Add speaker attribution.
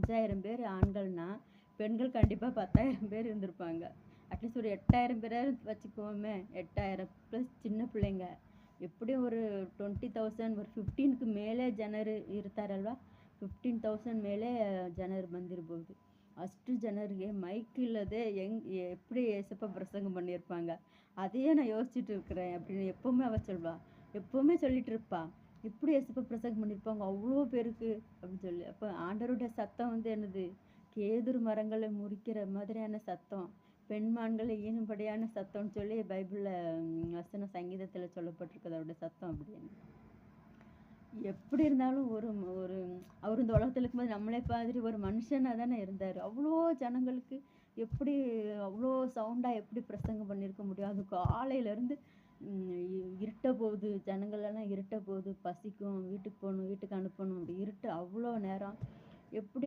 Speaker 1: 5000 பேர் ஆண்கள்னா, பெண்கள் கண்டிப்பா 10,000 பேர் இருந்திருப்பாங்க. அட்லீஸ்ட் ஒரு 8000 பேராவது வச்சுக்குவோமே! 8000 ப்ளஸ் சின்ன பிள்ளைங்க. எப்படியும் ஒரு 20,000 ஒரு 15க்கு மேலே ಜನರು ಇರ್ತಾರಲ್ವಾ? 15,000 ಮೇಲೆ ಜನರು ಬಂದಿರ್ಬೋದು. ಅಷ್ಟು ಜನರಿಗೆ ಮೈಕ್ ಇಲ್ಲದೆ எப்படி ஏசப்பா பிரசங்கம் பண்ணியிருப்பாங்க. அதையே நான் யோசிச்சுட்டு இருக்கிறேன் அப்படின்னு எப்பவுமே அவ சொல்வா. எப்பவுமே சொல்லிட்டு இருப்பா. எப்படி ஏசப்பா பிரசங்கம் பண்ணியிருப்பாங்க அவ்வளோ பேருக்கு அப்படின்னு சொல்லி. அப்ப ஆண்டவருடைய சத்தம் வந்து என்னது? கேதுரு மரங்களை முறிக்கிற மாதிரியான சத்தம். பெண்மான்களை ஈனும்படியான சத்தம்னு சொல்லி பைபிள்ல வசன சங்கீதத்துல சொல்லப்பட்டிருக்குது அவருடைய சத்தம் அப்படின்னு. எப்படி இருந்தாலும் ஒரு ஒரு அவர் இந்த உலகத்துல இருக்கும்போது நம்மளை மாதிரி ஒரு மனுஷனா தானே இருந்தாரு. அவ்வளோ ஜனங்களுக்கு எப்படி அவ்வளோ சவுண்டா எப்படி பிரசங்கம் பண்ணியிருக்க முடியும்? அது காலையிலேருந்து இருட்ட போகுது, ஜனங்கள் எல்லாம் இருட்ட போகுது, பசிக்கும், வீட்டுக்கு போகணும், வீட்டுக்கு அனுப்பணும், அப்படி இருட்டு அவ்வளோ நேரம் எப்படி